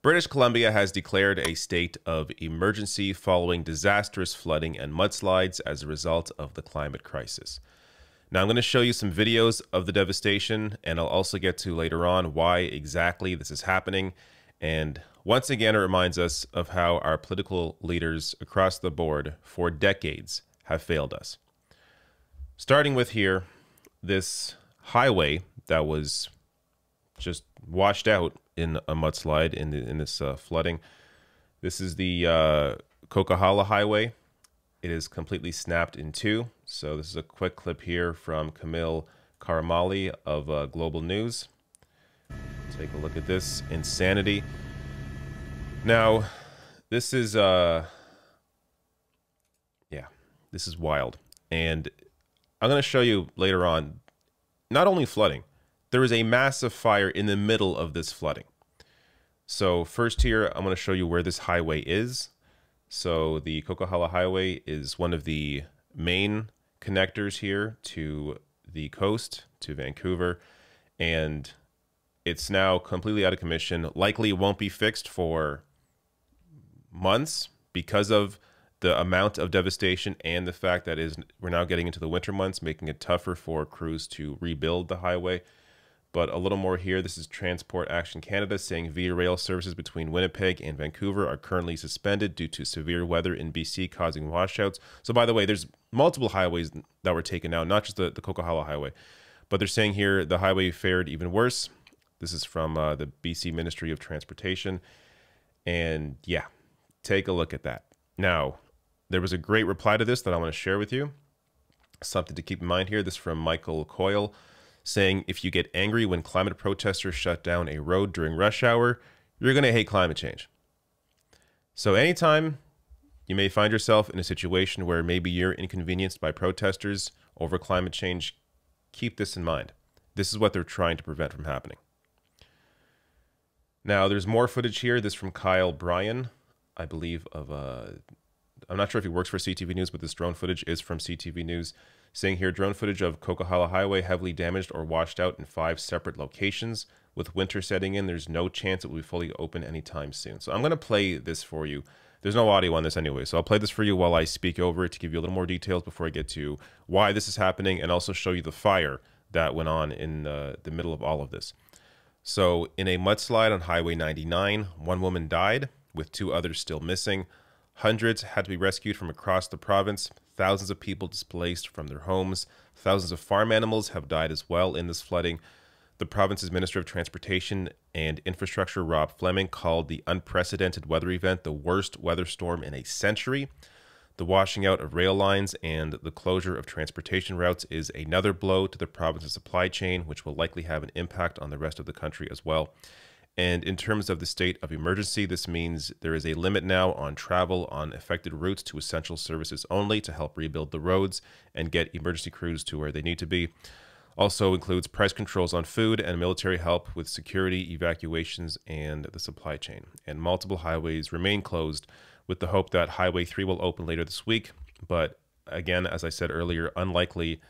British Columbia has declared a state of emergency following disastrous flooding and mudslides as a result of the climate crisis. Now, I'm going to show you some videos of the devastation, and I'll also get to later on why exactly this is happening. And once again, it reminds us of how our political leaders across the board for decades have failed us. Starting with here, this highway that was just washed out in a mudslide in this flooding. This is the Coquihalla Highway. It is completely snapped in two. So this is a quick clip here from Camille Karamali of Global News. Take a look at this insanity. Now, this is this is wild. And I'm going to show you later on, not only flooding, there is a massive fire in the middle of this flooding. So first here, I'm going to show you where this highway is. So the Coquihalla Highway is one of the main connectors here to the coast, to Vancouver, and it's now completely out of commission. Likely won't be fixed for months because of the amount of devastation and the fact that we're now getting into the winter months, making it tougher for crews to rebuild the highway. But a little more here. This is Transport Action Canada saying Via Rail services between Winnipeg and Vancouver are currently suspended due to severe weather in BC causing washouts. So by the way, there's multiple highways that were taken out, not just the Coquihalla Highway. But they're saying here the highway fared even worse. This is from the BC Ministry of Transportation. And yeah, take a look at that. Now, there was a great reply to this that I want to share with you. Something to keep in mind here. This is from Michael Coyle, saying if you get angry when climate protesters shut down a road during rush hour, you're going to hate climate change. So anytime you may find yourself in a situation where maybe you're inconvenienced by protesters over climate change, keep this in mind. This is what they're trying to prevent from happening. Now, there's more footage here. This from Kyle Bryan, I believe, of I'm not sure if he works for CTV News, but this drone footage is from CTV News. Saying here, drone footage of Coquihalla Highway heavily damaged or washed out in 5 separate locations. With winter setting in, there's no chance it will be fully open anytime soon. So I'm going to play this for you. There's no audio on this anyway, so I'll play this for you while I speak over it to give you a little more details before I get to why this is happening and also show you the fire that went on in the middle of all of this. So in a mudslide on Highway 99, 1 woman died, with 2 others still missing. Hundreds had to be rescued from across the province. Thousands of people displaced from their homes. Thousands of farm animals have died as well in this flooding. The province's Minister of Transportation and Infrastructure, Rob Fleming, called the unprecedented weather event the worst weather storm in a century. The washing out of rail lines and the closure of transportation routes is another blow to the province's supply chain, which will likely have an impact on the rest of the country as well. And in terms of the state of emergency, this means there is a limit now on travel on affected routes to essential services only to help rebuild the roads and get emergency crews to where they need to be. Also includes price controls on food and military help with security, evacuations, and the supply chain. And multiple highways remain closed with the hope that Highway 3 will open later this week. But again, as I said earlier, unlikely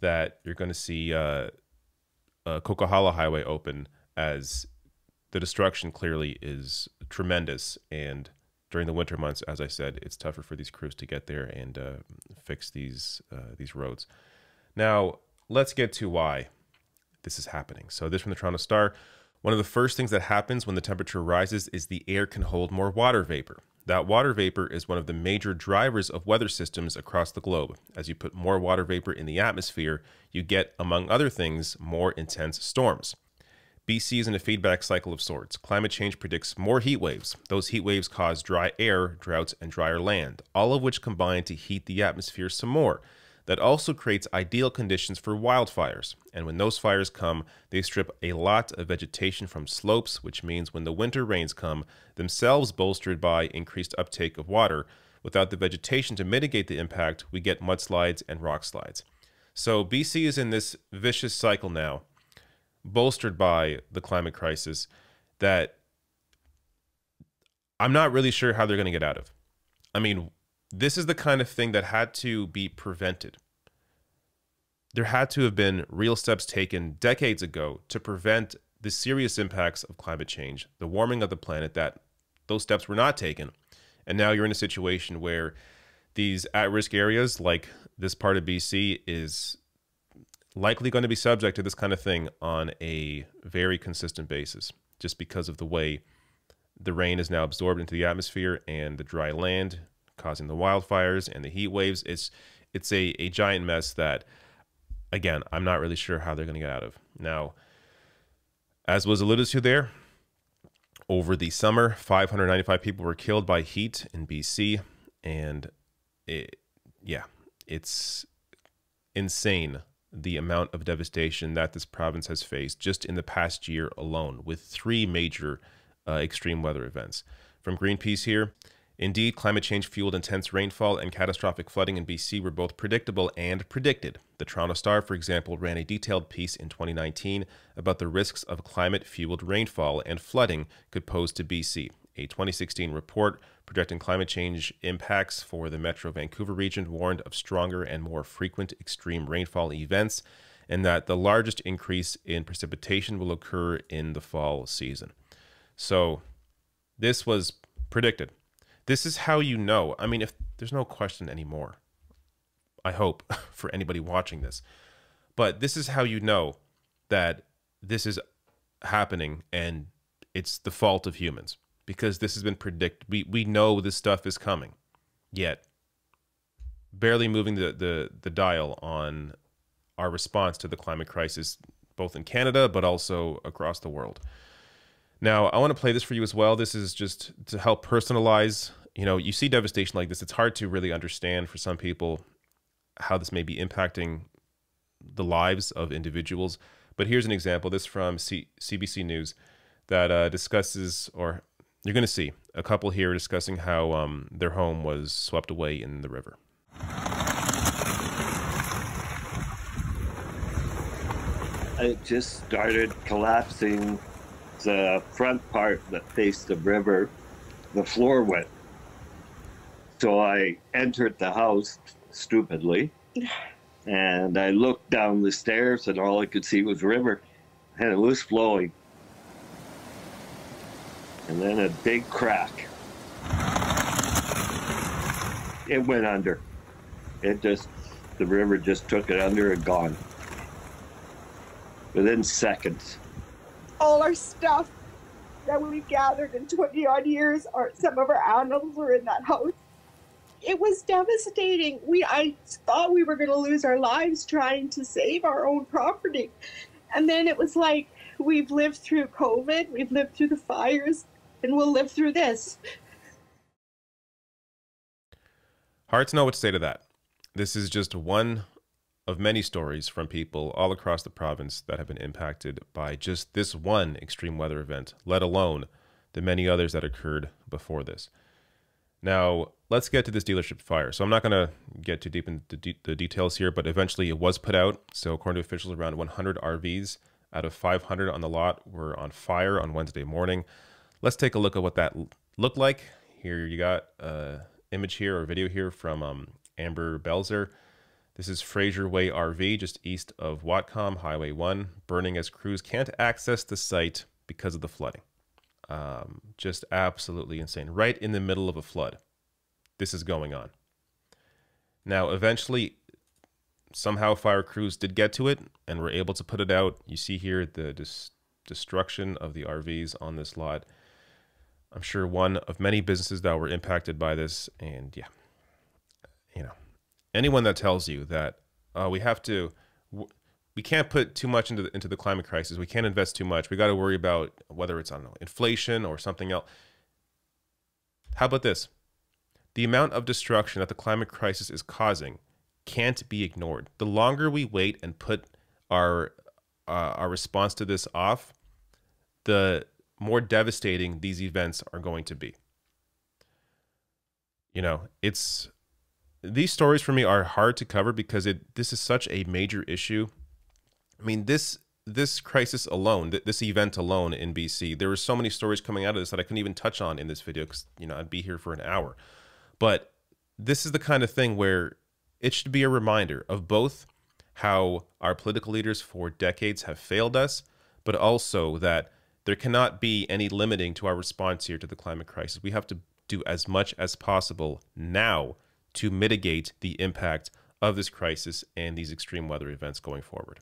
that you're going to see Coquihalla Highway open, as the destruction clearly is tremendous, and during the winter months, as I said, it's tougher for these crews to get there and fix these roads. Now, let's get to why this is happening. So this from the Toronto Star. One of the first things that happens when the temperature rises is the air can hold more water vapor. That water vapor is one of the major drivers of weather systems across the globe. As you put more water vapor in the atmosphere, you get, among other things, more intense storms. BC is in a feedback cycle of sorts. Climate change predicts more heat waves. Those heat waves cause dry air, droughts, and drier land, all of which combine to heat the atmosphere some more. That also creates ideal conditions for wildfires. And when those fires come, they strip a lot of vegetation from slopes, which means when the winter rains come, themselves bolstered by increased uptake of water, without the vegetation to mitigate the impact, we get mudslides and rock slides. So BC is in this vicious cycle now, bolstered by the climate crisis, that I'm not really sure how they're going to get out of. I mean, this is the kind of thing that had to be prevented. There had to have been real steps taken decades ago to prevent the serious impacts of climate change, the warming of the planet, that those steps were not taken. And now you're in a situation where these at-risk areas like this part of BC is likely going to be subject to this kind of thing on a very consistent basis, just because of the way the rain is now absorbed into the atmosphere and the dry land causing the wildfires and the heat waves. It's a giant mess that, again, I'm not really sure how they're going to get out of. Now, as was alluded to there, over the summer, 595 people were killed by heat in BC. And it's insane the amount of devastation that this province has faced just in the past year alone, with 3 major extreme weather events. From Greenpeace here, indeed, climate change fueled intense rainfall and catastrophic flooding in BC were both predictable and predicted. The Toronto Star, for example, ran a detailed piece in 2019 about the risks of climate-fueled rainfall and flooding could pose to BC. A 2016 report projecting climate change impacts for the Metro Vancouver region warned of stronger and more frequent extreme rainfall events, and that the largest increase in precipitation will occur in the fall season. So this was predicted. This is how you know. I mean, if there's no question anymore, I hope, for anybody watching this, but this is how you know that this is happening and it's the fault of humans, because this has been predicted. We know this stuff is coming, yet barely moving the dial on our response to the climate crisis, both in Canada, but also across the world. Now, I want to play this for you as well. This is just to help personalize. You know, you see devastation like this, it's hard to really understand for some people how this may be impacting the lives of individuals. But here's an example. This from CBC News that discusses, or you're going to see a couple here discussing how their home was swept away in the river. It just started collapsing. The front part that faced the river, the floor went. So I entered the house stupidly, and I looked down the stairs, and all I could see was river, and it was flowing. And then a big crack. It went under. The river just took it under and gone. Within seconds. All our stuff that we've gathered in 20 odd years, or some of our animals were in that house. It was devastating. I thought we were going to lose our lives trying to save our own property. And then it was like, we've lived through COVID, we've lived through the fires, and we'll live through this. Hard to know what to say to that. This is just one of many stories from people all across the province that have been impacted by just this one extreme weather event, let alone the many others that occurred before this. Now, let's get to this dealership fire. So I'm not going to get too deep into the details here, but eventually it was put out. So according to officials, around 100 RVs out of 500 on the lot were on fire on Wednesday morning. Let's take a look at what that looked like. Here you got an image here, or video here from Amber Belzer. This is Fraser Way RV, just east of Whatcom, Highway 1, burning as crews can't access the site because of the flooding. Just absolutely insane. Right in the middle of a flood, this is going on. Now, eventually, somehow fire crews did get to it and were able to put it out. You see here the destruction of the RVs on this lot. I'm sure one of many businesses that were impacted by this. And yeah, you know, anyone that tells you that we can't put too much into the climate crisis, we can't invest too much, we got to worry about whether it's, I don't know, inflation or something else. How about this? The amount of destruction that the climate crisis is causing can't be ignored. The longer we wait and put our response to this off, the more devastating these events are going to be. You know, these stories for me are hard to cover because this is such a major issue. I mean, this crisis alone, this event alone in BC, there were so many stories coming out of this that I couldn't even touch on in this video because, you know, I'd be here for an hour. But this is the kind of thing where it should be a reminder of both how our political leaders for decades have failed us, but also that there cannot be any limiting to our response here to the climate crisis. We have to do as much as possible now to mitigate the impact of this crisis and these extreme weather events going forward.